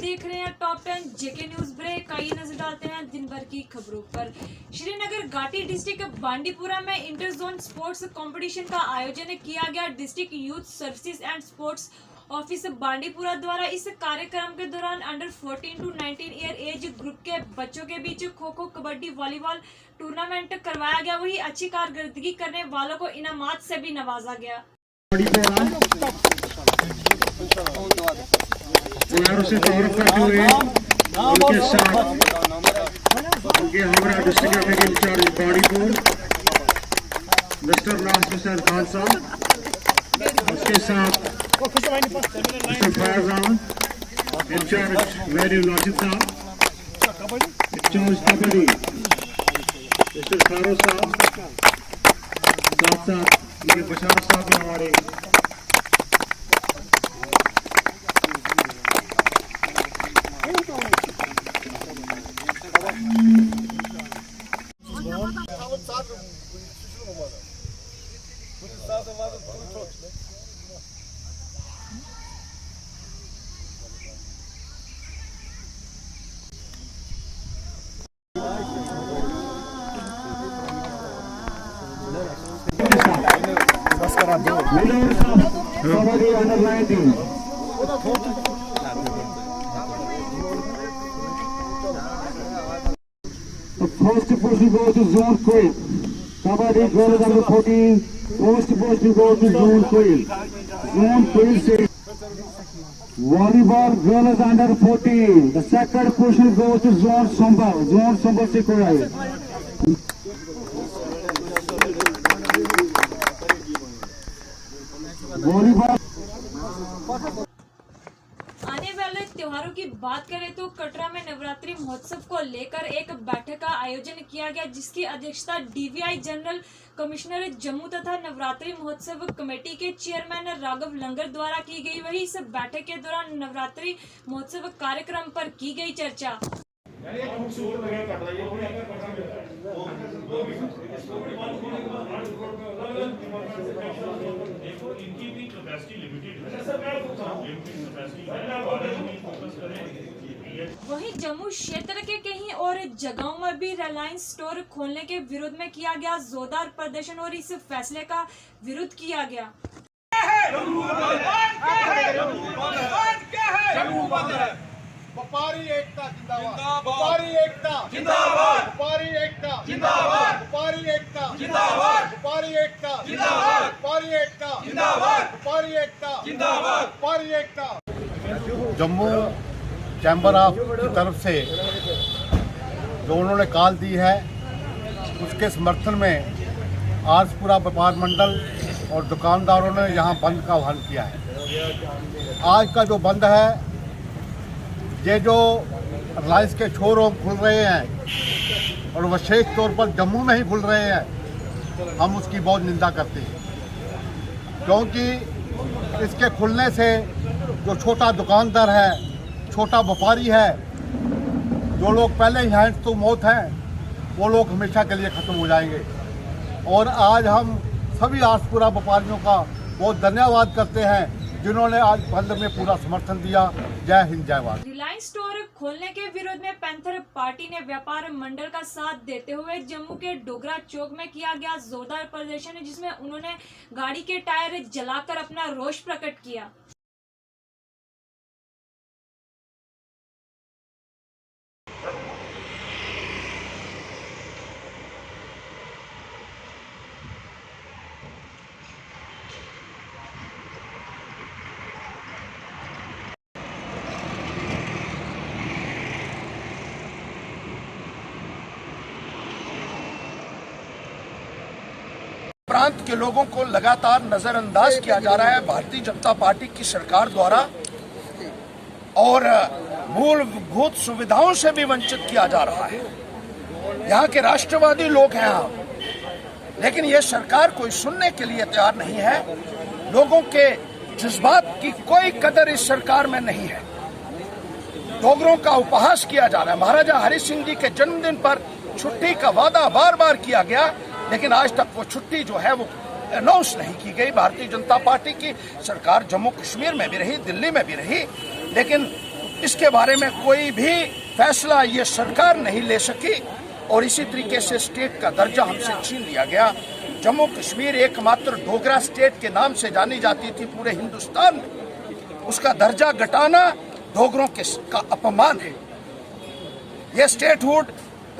देख रहे हैं टॉप 10 जेके न्यूज ब्रेक। आइए नजर डालते हैं दिन भर की खबरों पर। श्रीनगर घाटी डिस्ट्रिक्ट बांडीपुरा में इंटर जोन स्पोर्ट्स कंपटीशन का आयोजन किया गया। District youth services and sports office Bandipora द्वारा इस कार्यक्रम के दौरान under 14 to 19 year age group के बच्चों के बीच खो खो, कबड्डी, वॉलीबॉल टूर्नामेंट करवाया गया। वही अच्छी कारकर्दगी करने वालों को इनामात से भी नवाजा गया। से तारुफ करते हुए उनके साथ उनके हमारा डिस्ट्रिक्ट एफए इंचार्ज बाड़ीपुर मिस्टर नाज हुसैन खान साहब, उसके साथ मिस्टर फैजान इंचार्ज वैल्यू लाजिद साहब, इंचार्ज कबड्डी मिस्टर फारो साहब, साथ साथ ये बशार साहब हमारे kabaddi under 19 The first position goes to Zone Quail. Kabaddi girls under 14. First position goes to Zone Quail. Zone Quail says Volleyball girls under 14. The second position goes to Zone Sambal. Zone Sambal se koi aaye. Volleyball. आने वाले त्योहारों की बात करें तो कटरा में नवरात्रि महोत्सव को लेकर एक बैठक का आयोजन किया गया, जिसकी अध्यक्षता डीवीआई जनरल कमिश्नर जम्मू तथा नवरात्रि महोत्सव कमेटी के चेयरमैन राघव लंगर द्वारा की गई। वही इस बैठक के दौरान नवरात्रि महोत्सव कार्यक्रम पर की गई चर्चा। वहीं जम्मू क्षेत्र के कहीं और जगहों में भी रिलायंस स्टोर खोलने के विरोध में किया गया जोरदार प्रदर्शन और इस फैसले का विरोध किया गया। व्यापारी एकता जिंदाबाद, व्यापारी एकता जिंदाबाद, व्यापारी एकता जिंदाबाद, व्यापारी एकता जिंदाबाद, व्यापारी एकता जिंदाबाद, व्यापारी एकता जिंदाबाद, व्यापारी एकता जिंदाबाद, व्यापारी एकता। जम्मू चैम्बर ऑफ की तरफ से जो उन्होंने कॉल दी है, उसके समर्थन में आज पूरा व्यापार मंडल और दुकानदारों ने यहाँ बंद का आह्वान किया है। आज का जो बंद है, ये जो रिलायंस के शोरूम खुल रहे हैं और विशेष तौर पर जम्मू में ही खुल रहे हैं, हम उसकी बहुत निंदा करते हैं, क्योंकि इसके खुलने से जो छोटा दुकानदार है, छोटा व्यापारी है, जो लोग पहले ही हैंड टू माउथ हैं, वो लोग हमेशा के लिए ख़त्म हो जाएंगे। और आज हम सभी आसपुरा व्यापारियों का बहुत धन्यवाद करते हैं जिन्होंने आज बंद में पूरा समर्थन दिया। जय हिंद, जय भारत। रिलायंस स्टोर खोलने के विरोध में पैंथर पार्टी ने व्यापार मंडल का साथ देते हुए जम्मू के डोगरा चौक में किया गया जोरदार प्रदर्शन, जिसमें उन्होंने गाड़ी के टायर जलाकर अपना रोष प्रकट किया। प्रांत के लोगों को लगातार नजरअंदाज किया जा रहा है भारतीय जनता पार्टी की सरकार द्वारा, और मूलभूत सुविधाओं से भी वंचित किया जा रहा है। यहाँ के राष्ट्रवादी लोग हैं आप, लेकिन ये सरकार कोई सुनने के लिए तैयार नहीं है। लोगों के जज्बात की कोई कदर इस सरकार में नहीं है। डोगरों का उपहास किया जा रहा है। महाराजा हरि सिंह जी के जन्मदिन पर छुट्टी का वादा बार बार किया गया, लेकिन आज तक वो छुट्टी जो है वो अनाउंस नहीं की गई। भारतीय जनता पार्टी की सरकार जम्मू कश्मीर में भी रही, दिल्ली में भी रही, लेकिन इसके बारे में कोई भी फैसला ये सरकार नहीं ले सकी और इसी तरीके से स्टेट का दर्जा हमसे छीन लिया गया। जम्मू कश्मीर एकमात्र डोगरा स्टेट के नाम से जानी जाती थी पूरे हिंदुस्तान में, उसका दर्जा घटाना डोगरों का अपमान है। यह स्टेटहुड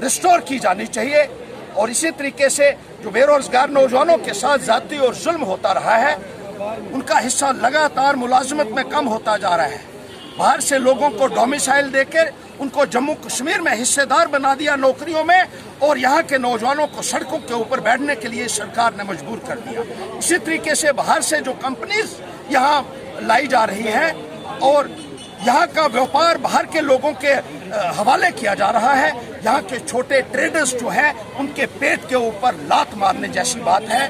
रिस्टोर की जानी चाहिए और इसी तरीके से जो बेरोजगार नौजवानों के साथ जाति और जुल्म होता रहा है, उनका हिस्सा लगातार मुलाजमत में कम होता जा रहा है। बाहर से लोगों को डोमिसाइल देकर उनको जम्मू कश्मीर में हिस्सेदार बना दिया नौकरियों में, और यहाँ के नौजवानों को सड़कों के ऊपर बैठने के लिए सरकार ने मजबूर कर दिया। इसी तरीके से बाहर से जो कंपनीज यहाँ लाई जा रही हैं और यहाँ का व्यापार बाहर के लोगों के हवाले किया जा रहा है, यहाँ के छोटे ट्रेडर्स जो हैं उनके पेट के ऊपर लात मारने जैसी बात है।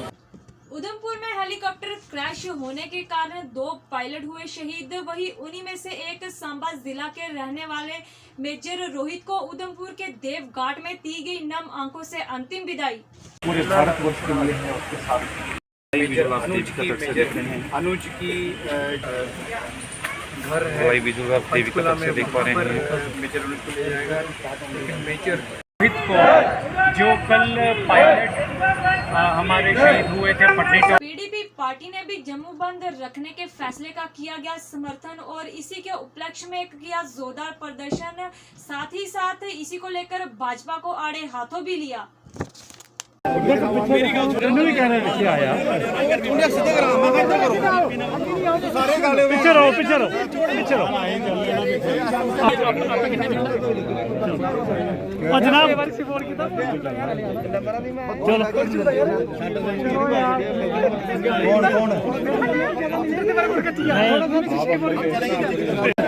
उधमपुर में हेलीकॉप्टर क्रैश होने के कारण 2 पायलट हुए शहीद। वहीं उन्हीं में से एक सांबा जिला के रहने वाले मेजर रोहित को उधमपुर के देवघाट में दी गई नम आंखों से अंतिम विदाई। पूरे भारतवर्ष के लिए है उसके साथ अनुज की घर है देख पा रहे हैं। मेजर रोहित को ले जाएगा, लेकिन मेजर रोहित को जो कल पायलट हमारे शहीद हुए थे पटनी के। पीडीपी पार्टी ने भी जम्मू बंद रखने के फैसले का किया गया समर्थन और इसी के उपलक्ष्य में किया जोरदार प्रदर्शन। साथ ही साथ इसी को लेकर भाजपा को आड़े हाथों भी लिया।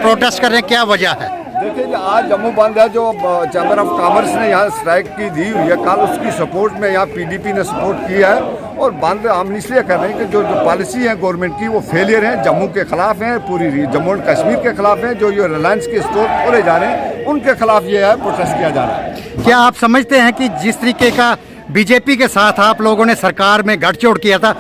प्रोटेस्ट करने क्या वजह है? देखिए, आज जम्मू बंद है जो चैम्बर ऑफ कॉमर्स ने यहाँ स्ट्राइक की दी हुई है, कल उसकी सपोर्ट में यहाँ पीडीपी ने सपोर्ट किया है। और बंद हम इसलिए कर रहे हैं कि जो पॉलिसी है गवर्नमेंट की वो फेलियर है, जम्मू के खिलाफ है, पूरी जम्मू एंड कश्मीर के खिलाफ है। जो ये रिलायंस के स्टोर खोले जा रहे हैं उनके खिलाफ ये है प्रोटेस्ट किया जा रहा है। क्या आप समझते हैं कि जिस तरीके का बीजेपी के साथ आप लोगों ने सरकार में गठजोड़ किया था,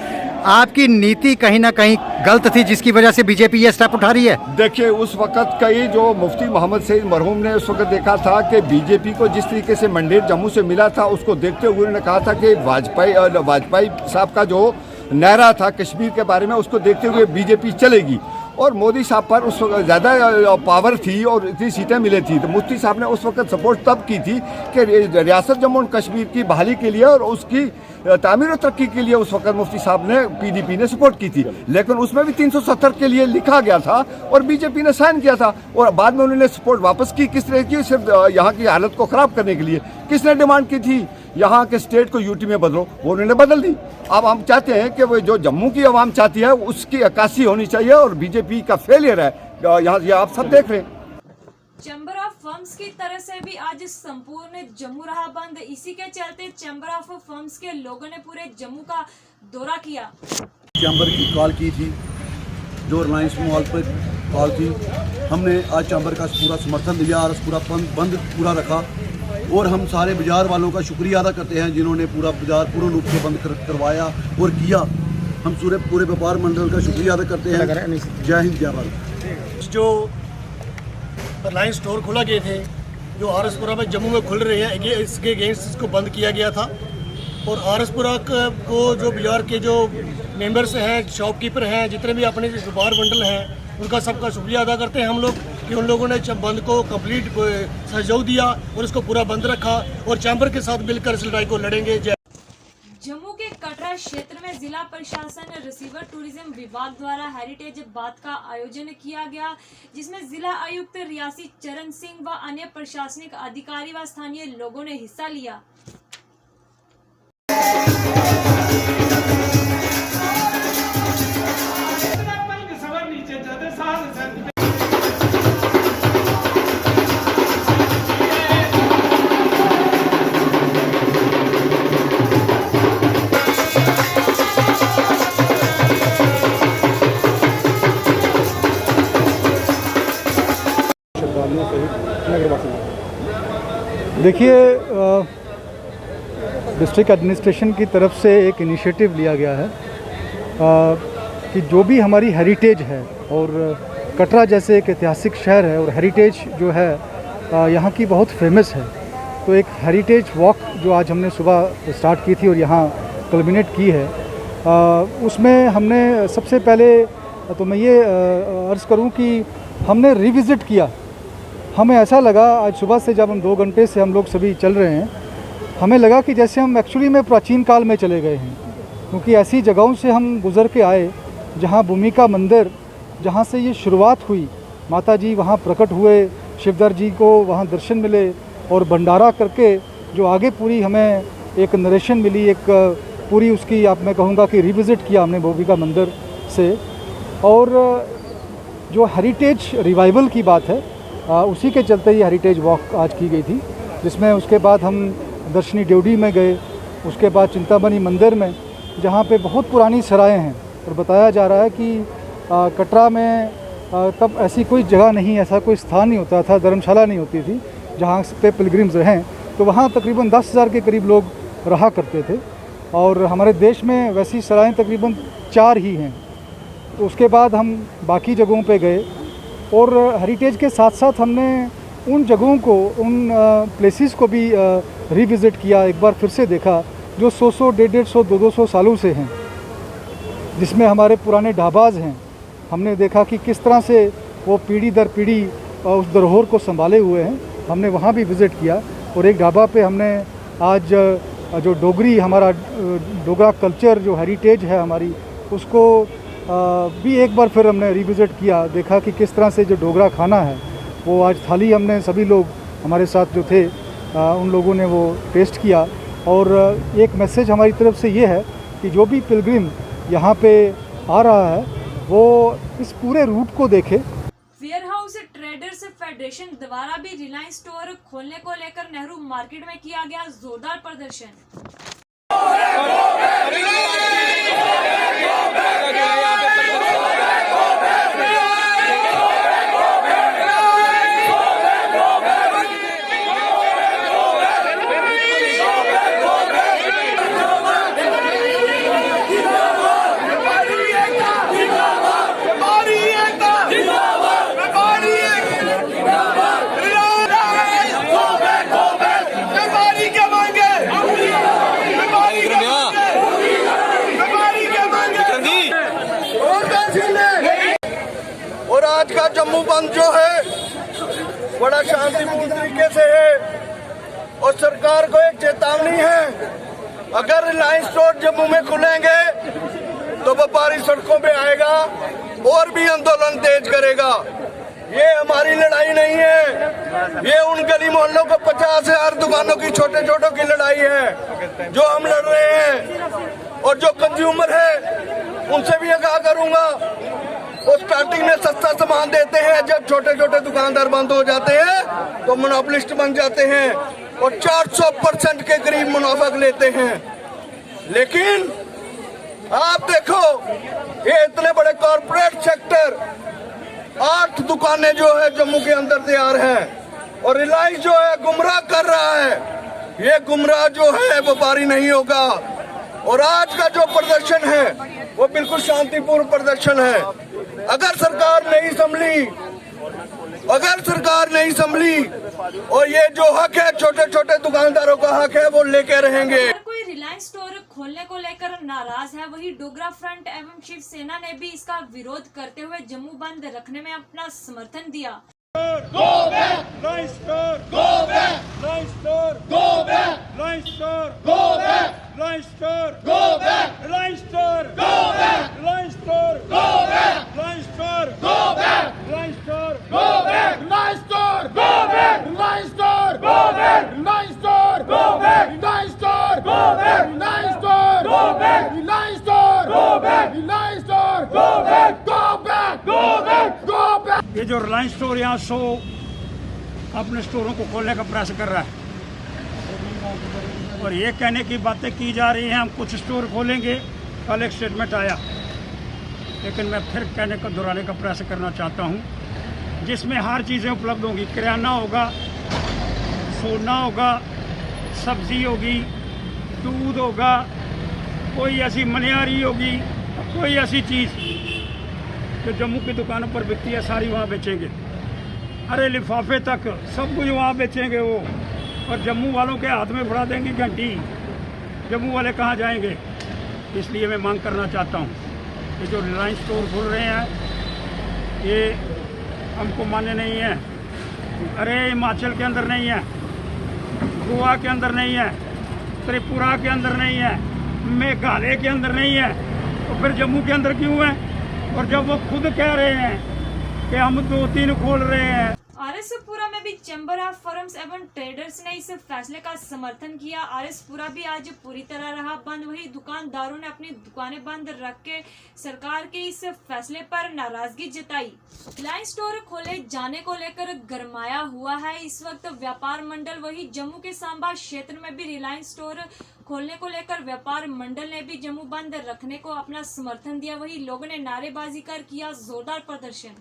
आपकी नीति कहीं ना कहीं गलत थी जिसकी वजह से बीजेपी ये स्टेप उठा रही है? देखिए, उस वक्त कई जो मुफ्ती मोहम्मद सईद मरहूम ने उस वक्त देखा था कि बीजेपी को जिस तरीके से मैंडेट जम्मू से मिला था, उसको देखते हुए उन्होंने कहा था कि वाजपेयी साहब का जो नारा था कश्मीर के बारे में, उसको देखते हुए बीजेपी चलेगी। और मोदी साहब पर उस वक्त ज़्यादा पावर थी और इतनी सीटें मिली थी, तो मुफ्ती साहब ने उस वक्त सपोर्ट तब की थी कि रियासत जम्मू एंड कश्मीर की बहाली के लिए और उसकी तामीर और तरक्की के लिए उस वक्त मुफ्ती साहब ने पीडीपी ने सपोर्ट की थी। लेकिन उसमें भी 370 के लिए लिखा गया था और बीजेपी ने साइन किया था, और बाद में उन्होंने सपोर्ट वापस की। किस तरह की? सिर्फ यहाँ की हालत को ख़राब करने के लिए। किसने डिमांड की थी यहाँ के स्टेट को यूटी में बदलो? वो उन्होंने बदल दी। अब हम चाहते हैं कि वो जो जम्मू की आवाम चाहती है उसकी अक्कासी होनी चाहिए, और बीजेपी का फेलियर है यहाँ, ये आप सब देख रहे हैं। चैम्बर ऑफ फर्म्स की तरफ से भी आज संपूर्ण जम्मू रहा बंद। इसी के चलते चैम्बर ऑफ फर्म्स के लोगों ने पूरे जम्मू का दौरा किया। चैम्बर की कॉल की थी, जो रिलायंस मॉल पर कॉल थी, हमने आज चैम्बर का पूरा समर्थन दिया और पूरा बंद पूरा रखा। और हम सारे बाजार वालों का शुक्रिया अदा करते हैं जिन्होंने पूरा बाजार पूर्ण रूप से बंद करवाया और किया। हम पूरे व्यापार मंडल का शुक्रिया अदा करते हैं। जय हिंद, जय भारत। जो रिलायंस स्टोर खोला गए थे, जो आरएसपुरा में जम्मू में खुल रहे हैं, इसके अगेंस्ट इसको बंद किया गया था। और आरएसपुरा को जो बाजार के जो मेंबर्स हैं, शॉपकीपर हैं, जितने भी अपने व्यापार मंडल हैं, उनका सबका शुक्रिया अदा करते हैं हम लोग कि उन लोगों ने बंद को कंप्लीट सहयोग दिया और इसको पूरा बंद रखा और चैम्बर के साथ मिलकर इस लड़ाई को लड़ेंगे। जम्मू के कटरा क्षेत्र में जिला प्रशासन रिसीवर टूरिज्म विभाग द्वारा हेरिटेज बात का आयोजन किया गया, जिसमें जिला आयुक्त रियासी चरण सिंह व अन्य प्रशासनिक अधिकारी व स्थानीय लोगों ने हिस्सा लिया। देखिए, डिस्ट्रिक्ट एडमिनिस्ट्रेशन की तरफ से एक इनिशिएटिव लिया गया है कि जो भी हमारी हेरिटेज है और कटरा जैसे एक ऐतिहासिक शहर है और हेरिटेज जो है यहाँ की बहुत फेमस है। तो एक हेरिटेज वॉक जो आज हमने सुबह स्टार्ट की थी और यहाँ कल्मिनेट की है, उसमें हमने सबसे पहले तो मैं ये अर्ज़ करूँ कि हमने रिविज़िट किया। हमें ऐसा लगा आज सुबह से जब हम 2 घंटे से हम लोग सभी चल रहे हैं, हमें लगा कि जैसे हम एक्चुअली में प्राचीन काल में चले गए हैं, क्योंकि ऐसी जगहों से हम गुज़र के आए जहाँ भूमिका मंदिर, जहाँ से ये शुरुआत हुई, माता जी वहाँ प्रकट हुए, शिवदर जी को वहाँ दर्शन मिले और भंडारा करके जो आगे पूरी हमें एक नरेशन मिली, एक पूरी उसकी आप मैं कहूँगा कि रिविज़िट किया हमने भूमिका मंदिर से। और जो हेरिटेज रिवाइवल की बात है, उसी के चलते ये हेरिटेज वॉक आज की गई थी, जिसमें उसके बाद हम दर्शनी ड्योढ़ी में गए, उसके बाद चिंतामणि मंदिर में, जहाँ पे बहुत पुरानी सराएं हैं और बताया जा रहा है कि कटरा में तब ऐसी कोई जगह नहीं, ऐसा कोई स्थान नहीं होता था, धर्मशाला नहीं होती थी जहाँ पे पिलग्रिम्स रहें। तो वहाँ तकरीबन 10,000 के करीब लोग रहा करते थे और हमारे देश में वैसी सराएं तकरीबन 4 ही हैं। तो उसके बाद हम बाकी जगहों पे गए और हेरिटेज के साथ साथ हमने उन जगहों को, उन प्लेसेस को भी रिविज़िट किया, एक बार फिर से देखा जो 100-100, 150-100, 200 सालों से हैं, जिसमें हमारे पुराने ढाबाज हैं। हमने देखा कि किस तरह से वो पीढ़ी दर पीढ़ी उस धरोहर को संभाले हुए हैं। हमने वहाँ भी विज़िट किया और एक ढाबा पे हमने आज जो डोगरी, हमारा डोगरा कल्चर जो हेरिटेज है हमारी, उसको भी एक बार फिर हमने रिविज़िट किया, देखा कि किस तरह से जो डोगरा खाना है वो आज थाली हमने सभी लोग हमारे साथ जो थे उन लोगों ने वो टेस्ट किया। और एक मैसेज हमारी तरफ से ये है कि जो भी पिलग्रिम यहाँ पे आ रहा है वो इस पूरे रूट को देखे। वेयर हाउस ट्रेडर्स फेडरेशन द्वारा भी रिलायंस स्टोर खोलने को लेकर नेहरू मार्केट में किया गया जोरदार प्रदर्शन। और आज का जम्मू बंद जो है बड़ा शांतिपूर्ण तरीके से है और सरकार को एक चेतावनी है, अगर रिलायंस स्टोर जम्मू में खुलेंगे तो व्यापारी सड़कों पे आएगा और भी आंदोलन तेज करेगा। ये हमारी लड़ाई नहीं है, ये उन गली मोहल्लों को 50,000 दुकानों की छोटे छोटों की लड़ाई है जो हम लड़ रहे हैं। और जो कंज्यूमर है उनसे भी आगाह करूंगा, वो स्टार्टिंग में सस्ता सामान देते हैं, जब छोटे छोटे दुकानदार बंद हो जाते हैं तो मोनोपोलिस्ट बन जाते हैं और 400% के करीब मुनाफा लेते हैं। लेकिन आप देखो ये इतने बड़े कॉर्पोरेट सेक्टर, 8 दुकानें जो है जम्मू के अंदर तैयार हैं और रिलायंस जो है गुमराह कर रहा है। ये गुमराह जो है व्यापारी नहीं होगा। और आज का जो प्रदर्शन है वो बिल्कुल शांतिपूर्ण प्रदर्शन है। अगर सरकार नहीं संभली और ये जो हक है छोटे छोटे दुकानदारों का हक है वो लेके रहेंगे। कोई रिलायंस स्टोर खोलने को लेकर नाराज है, वही डोगरा फ्रंट एवं शिवसेना ने भी इसका विरोध करते हुए जम्मू बंद रखने में अपना समर्थन दिया। Go back! Rice store! Go back! Rice store! Go back! Rice store! Go back! Rice store! Go back! Rice store! Go back! Rice store! Go back! Rice store! Go back! Rice store! Go back! Rice store! Go back! Rice store! Go back! Rice store! Go back! Rice store! Go back! Rice store! Go back! Rice store! Go back! Rice store! Go back! Go back! Go back! Go back! ये जो Reliance store यहाँ 100 अपने स्टोरों को खोलने का प्रयास कर रहा है और ये कहने की बातें की जा रही हैं हम कुछ स्टोर खोलेंगे। कल एक स्टेटमेंट आया, लेकिन मैं फिर कहने का दोहराने का प्रयास करना चाहता हूँ, जिसमें हर चीज़ें उपलब्ध होंगी। किराना होगा, सोना होगा, सब्जी होगी, दूध होगा, कोई ऐसी मनिहारी होगी, कोई ऐसी चीज़ जो जम्मू की दुकानों पर बिकती है सारी वहाँ बेचेंगे। अरे लिफाफे तक सब कुछ वहाँ बेचेंगे वो, और जम्मू वालों के हाथ में बढ़ा देंगे घंटी। जम्मू वाले कहाँ जाएंगे? इसलिए मैं मांग करना चाहता हूँ कि जो रिलायंस स्टोर खुल रहे हैं ये हमको मान्य नहीं है। अरे हिमाचल के अंदर नहीं है, गोवा के अंदर नहीं है, त्रिपुरा के अंदर नहीं है, मेघालय के अंदर नहीं है, तो फिर जम्मू के अंदर क्यों है? और जब वो खुद कह रहे हैं कि हम 2-3 खोल रहे हैं। आरएसपुरा में भी चैम्बर ऑफ फर्म्स एवं ट्रेडर्स ने इस फैसले का समर्थन किया। आरएसपुरा भी आज पूरी तरह रहा बंद। वहीं दुकानदारों ने अपनी दुकानें बंद रख के सरकार के इस फैसले पर नाराजगी जताई। रिलायंस स्टोर खोले जाने को लेकर गरमाया हुआ है इस वक्त व्यापार मंडल। वहीं जम्मू के सांबा क्षेत्र में भी रिलायंस स्टोर खोलने को लेकर व्यापार मंडल ने भी जम्मू बंद रखने को अपना समर्थन दिया। वहीं लोगों ने नारेबाजी कर किया जोरदार प्रदर्शन।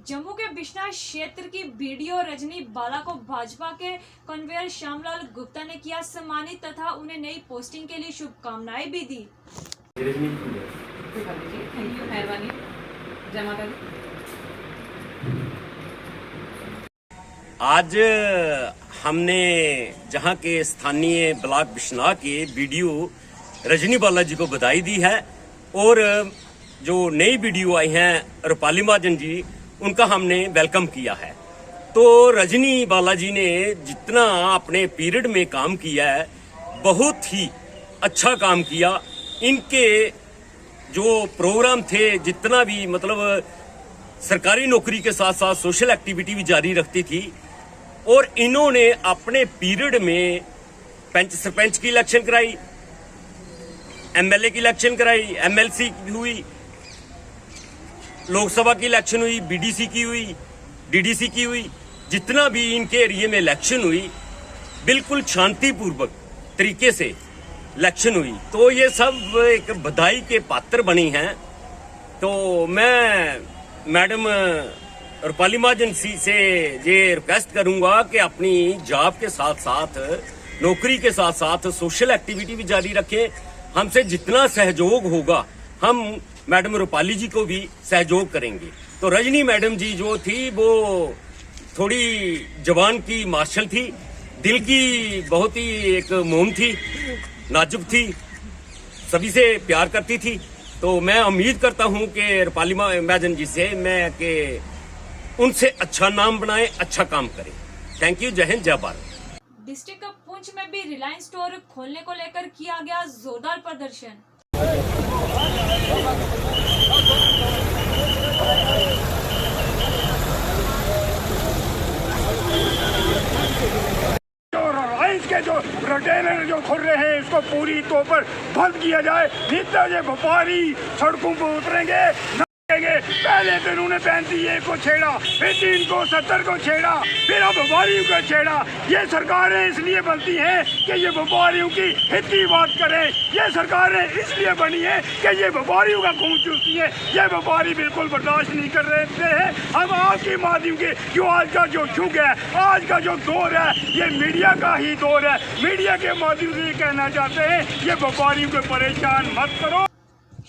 जम्मू के बिश्ना क्षेत्र की बीडीओ रजनी बाला को भाजपा के कन्वेयर श्यामलाल गुप्ता ने किया सम्मानित तथा उन्हें नई पोस्टिंग के लिए शुभकामनाएं भी दी। आज हमने जहां के स्थानीय ब्लॉक बिश्नाह के बीडीओ रजनी बाला जी को बधाई दी है, और जो नई बीडीओ आई हैं रूपाली महाजन जी, उनका हमने वेलकम किया है। तो रजनी बाला जी ने जितना अपने पीरियड में काम किया है बहुत ही अच्छा काम किया। इनके जो प्रोग्राम थे, जितना भी मतलब सरकारी नौकरी के साथ साथ सोशल एक्टिविटी भी जारी रखती थी, और इन्होंने अपने पीरियड में पंच सरपंच की इलेक्शन कराई, एमएलए की इलेक्शन कराई, एमएलसी हुई, लोकसभा की इलेक्शन हुई, बीडीसी की हुई, डीडीसी की हुई। जितना भी इनके एरिया में इलेक्शन हुई बिल्कुल शांतिपूर्वक तरीके से इलेक्शन हुई। तो ये सब एक बधाई के पात्र बनी हैं। तो मैं मैडम रूपाली महाजन सी से ये रिक्वेस्ट करूंगा कि अपनी जॉब के साथ साथ, नौकरी के साथ साथ सोशल एक्टिविटी भी जारी रखें। हमसे जितना सहयोग होगा हम मैडम रूपाली जी को भी सहयोग करेंगे। तो रजनी मैडम जी जो थी वो थोड़ी जवान की मार्शल थी, दिल की बहुत ही एक मोम थी, नाजुक थी, सभी से प्यार करती थी। तो मैं उम्मीद करता हूं कि रूपाली महाजन जी से मैं कि उनसे अच्छा नाम बनाए, अच्छा काम करें। Thank you. जय हिंद, जय भारत। डिस्ट्रिक्ट पुंछ में भी रिलायंस स्टोर खोलने को लेकर किया गया जोरदार प्रदर्शन। रिलायंस के जो रिटेलर जो खुल रहे हैं इसको पूरी तौर पर बंद किया जाए। जितना ये व्यापारी सड़कों पर उतरेंगे, पहले दिन उन्हें 35 को छेड़ा, फिर 3 को 70 को छेड़ा, फिर अब व्यापारियों को छेड़ा। ये सरकारें इसलिए बनती हैं कि ये व्यापारियों की हित की बात करें। ये सरकारें इसलिए बनी है कि ये व्यापारियों का खून चूसती है। ये व्यापारी बिल्कुल बर्दाश्त नहीं कर रहे हैं। हम आपके माध्यम के जो आज का जो युग है, आज का जो दौर है, ये मीडिया का ही दौर है। मीडिया के माध्यम से ये कहना चाहते हैं ये व्यापारियों को परेशान मत करो।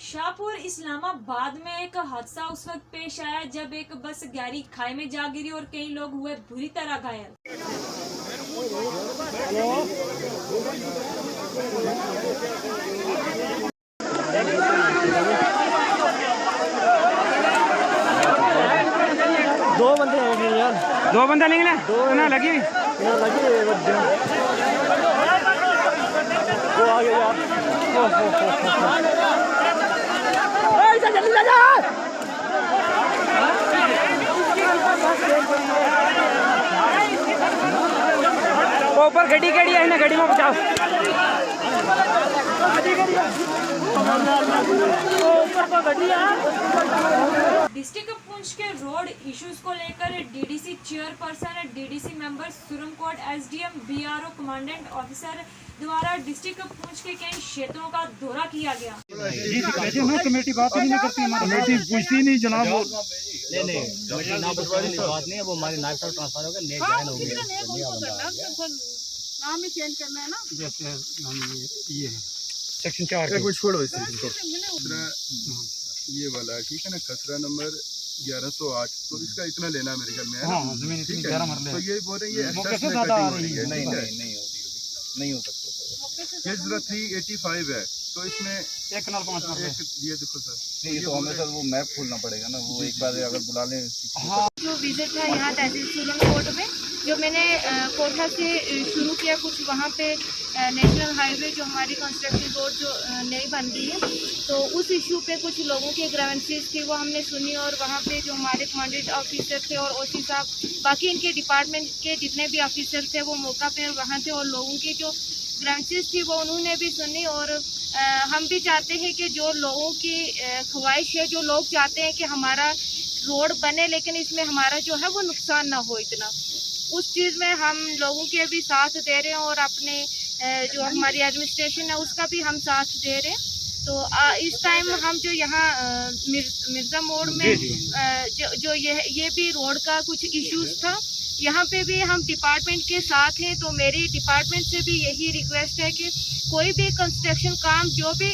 शाहपुर इस्लामाबाद में एक हादसा उस वक्त पेश आया जब एक बस गहरी खाई में जा गिरी और कई लोग हुए बुरी तरह घायल। दो बंदे निकले, ना लगी वो आगे ऊपर गड्डी है ना, गड्डी में बचाओ। डिस्ट्रिक्ट पुंछ के रोड इश्यूज को लेकर DDC chairperson, DDC member, Surankot SDM, BRO commandant officer द्वारा डिस्ट्रिक्ट पुंछ के कई क्षेत्रों का दौरा किया गया। कमेटी बात ही नहीं करती, कमेटी पूछती नहीं जनाब। बात नहीं है, वो हमारे नायब साहब ट्रांसफर हो गए, नेट ज्वाइन हो गया, नाम ही चेंज करना है ना। जैसे ये सेक्शन 4 कुछ छोड़ो इस चीज को, ये वाला ठीक है ना, खसरा नंबर 1108, तो इसका इतना लेना मेरे ख्याल में है। हाँ, जमीन इतनी 11 मरले, तो ये बोल रहे हैं ये कैसे ज्यादा आ रही है? नहीं हो सकता। ये जरा 385 है, तो इसमें 1 कनाल 5 मरले। ये देखो सर, नहीं तो हमें सर वो मैप खोलना पड़ेगा ना, वो एक बार अगर बुला लें। हाँ, जो विजिट था यहाँ तहसील सुरनकोट में, जो मैंने कोठा से शुरू किया, कुछ वहाँ पे नेशनल हाईवे जो हमारी कंस्ट्रक्शन रोड जो नई बन रही है, तो उस इशू पे कुछ लोगों के ग्रावेंसीज थी, वो हमने सुनी। और वहाँ पे जो हमारे कमांडेंट ऑफिसर थे और ओसी साहब, बाकी इनके डिपार्टमेंट के जितने भी ऑफिसर थे वो मौका पे वहाँ थे, और लोगों की जो ग्रावेंसीज थी वो उन्होंने भी सुनी। और हम भी चाहते हैं कि जो लोगों की ख्वाहिश है, जो लोग चाहते हैं कि हमारा रोड बने, लेकिन इसमें हमारा जो है वो नुकसान ना हो इतना, उस चीज़ में हम लोगों के भी साथ दे रहे हैं, और अपने जो हमारी एडमिनिस्ट्रेशन है उसका भी हम साथ दे रहे हैं। तो इस टाइम हम जो यहाँ मिर्ज़ा मोड़ में जो ये भी रोड का कुछ इश्यूज था, यहाँ पे भी हम डिपार्टमेंट के साथ हैं। तो मेरी डिपार्टमेंट से भी यही रिक्वेस्ट है कि कोई भी कंस्ट्रक्शन काम जो भी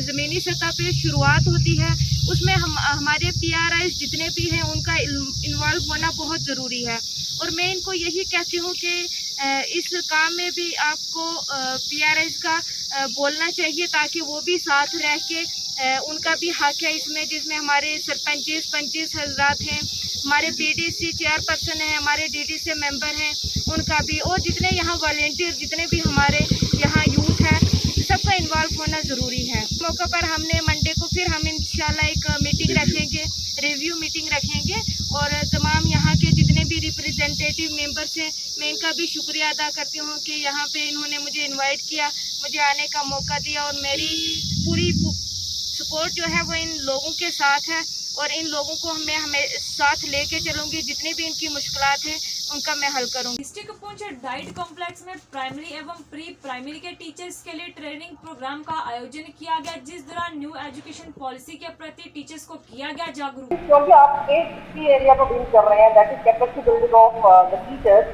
ज़मीनी सतह पे शुरुआत होती है, उसमें हमारे PRIs जितने भी हैं उनका इन्वॉल्व होना बहुत ज़रूरी है। और मैं इनको यही कहती हूँ कि इस काम में भी आपको PRIs का बोलना चाहिए, ताकि वो भी साथ रह के उनका भी हक है इसमें, जिसमें हमारे सरपंच पंचिस हजरात हैं, हमारे PDC चेयरपर्सन हैं, हमारे DDC मेंबर हैं, उनका भी, और जितने यहाँ वॉलेंटियर जितने भी हमारे यहाँ यूथ है, सबका इन्वॉल्व होना ज़रूरी है। मौका पर हमने मंडे को फिर हम इंशाल्लाह एक मीटिंग रखेंगे, रिव्यू मीटिंग रखेंगे, और तमाम यहाँ के जितने भी रिप्रेजेंटेटिव मेंबर्स हैं, मैं इनका भी शुक्रिया अदा करती हूँ कि यहाँ पे इन्होंने मुझे इनवाइट किया, मुझे आने का मौका दिया, और मेरी पूरी सपोर्ट जो है वो इन लोगों के साथ है, और इन लोगों को हमें साथ लेके चलूँगी, जितनी भी इनकी मुश्किलात हैं उनका मैं हल करूँगी। डिस्ट्रिक्ट पुंछ डाइट कॉम्प्लेक्स में प्राइमरी एवं प्री प्राइमरी के टीचर्स के लिए ट्रेनिंग प्रोग्राम का आयोजन किया गया, जिस दौरान न्यू एजुकेशन पॉलिसी के प्रति टीचर्स को किया गया जागरूक। क्योंकि आप एक एरिया को डील कर रहे हैं, that is capacity building of the teachers,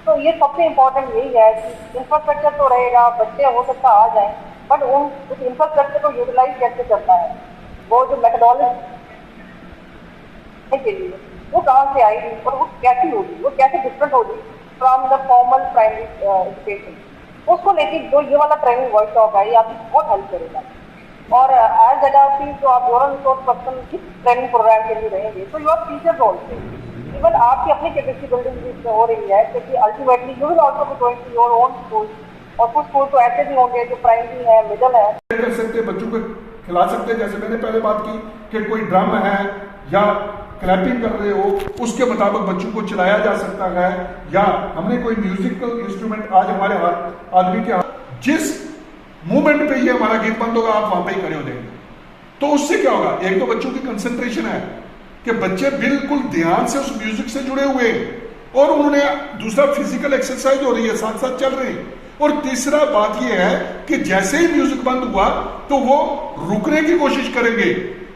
तो ये सबसे इम्पोर्टेंट यही है कि इंफ्रास्ट्रक्चर तो रहेगा, बच्चे हो सकता आ जाएं, बट उस इंफ्रास्ट्रक्चर को यूटिलाइज कैसे करना है, वो जो मेथडोलॉजी के लिए वो कहाँ से आएगी और वो कैसी होगी, वो कैसे डिफरेंट होगी from the formal primary education, उसको लेके जो ये वाला ट्रेनिंग वर्कशॉप है ये आपकी बहुत हेल्प करेगा। और एज एडआरसी जो आप ह्यूमन रिसोर्स पर्सन किस ट्रेनिंग प्रोग्राम के लिए रहेंगे, तो you are teachers also, even आपकी अपनी कैपेसिटी बिल्डिंग हो रही है, क्योंकि ultimately you will also be going to your own school, और कुछ स्कूल तो ऐसे भी होंगे जो प्राइमरी है, मिडिल है। कर सकते बच्चों को खिला सकते हैं, जैसे मैंने पहले बात की कि कोई ड्रम है या क्लैपिंग कर रहे हो, उसके मुताबिक बच्चों को चलाया जा सकता है, या हमने कोई म्यूजिकल इंस्ट्रूमेंट आज हमारे आदमी के हाथ, जिस मूवमेंट पे ये हमारा गीत बंद होगा आप वहां पे ही खड़े हो जाएंगे, तो उससे क्या होगा, एक तो बच्चों की कंसंट्रेशन है कि बच्चे बिल्कुल ध्यान से उस म्यूजिक से जुड़े हुए हैं, और उन्होंने दूसरा फिजिकल एक्सरसाइज हो रही है, साथ साथ चल रहे हैं, और तीसरा बात यह है कि जैसे ही म्यूजिक बंद हुआ तो वो रुकने की कोशिश करेंगे,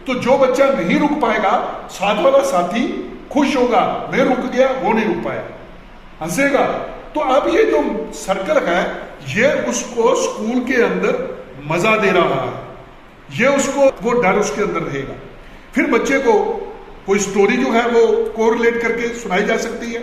तो जो बच्चा नहीं रुक पाएगा साथ वाला साथी खुश होगा, मैं रुक गया वो नहीं रुक पाया, हंसेगा। तो अब ये जो सर्कल है ये उसको स्कूल के अंदर मजा दे रहा है, ये उसको वो डर उसके अंदर रहेगा। फिर बच्चे को कोई स्टोरी जो है वो कोरिलेट करके सुनाई जा सकती है,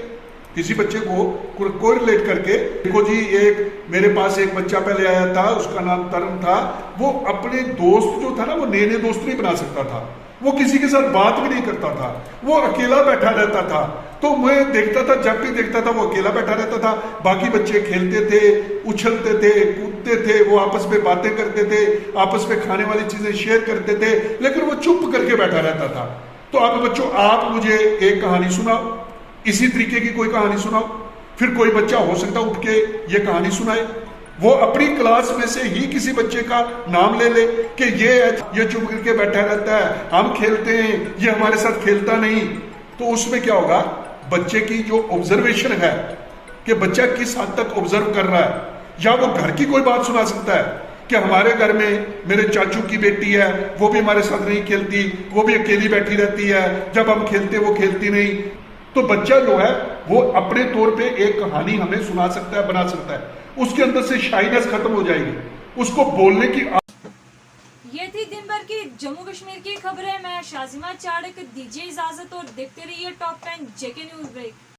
किसी बच्चे को कोरिलेट करके, देखो जी एक मेरे पास एक बच्चा पहले आया था, उसका नाम तरुण था, वो अपने दोस्त जो था ना वो नए दोस्त नहीं बना सकता था, वो किसी के साथ बात भी नहीं करता था, वो अकेला बैठा रहता था। तो मैं देखता था, जब भी देखता था वो अकेला बैठा रहता था, बाकी बच्चे खेलते थे, उछलते थे, कूदते थे, वो आपस में बातें करते थे, आपस में खाने वाली चीजें शेयर करते थे, लेकिन वो चुप करके बैठा रहता था। तो अब बच्चों आप मुझे एक कहानी सुनाओ, इसी तरीके की कोई कहानी सुनाओ, फिर कोई बच्चा हो सकता उठ के ये कहानी सुनाए, वो अपनी क्लास में से ही किसी बच्चे का नाम ले ले कि ये चुप करके बैठा रहता है, हम खेलते हैं, ये हमारे साथ खेलता नहीं, तो उसमें क्या होगा, बच्चे की जो ऑब्जर्वेशन है कि बच्चा किस हद तक ऑब्जर्व कर रहा है, या वो घर की कोई बात सुना सकता है कि हमारे घर में मेरे चाचू की बेटी है, वो भी हमारे साथ नहीं खेलती, वो भी अकेली बैठी रहती है, जब हम खेलते वो खेलती नहीं। तो बच्चा जो है वो अपने तौर पे एक कहानी हमें सुना सकता है, बना सकता है, उसके अंदर से शाइनेस खत्म हो जाएगी, उसको बोलने की। ये थी दिन भर की जम्मू कश्मीर की खबरें। मैं शाजिमा चाड़क, दीजिए इजाजत और देखते रहिए टॉप 10 जेके न्यूज ब्रेक।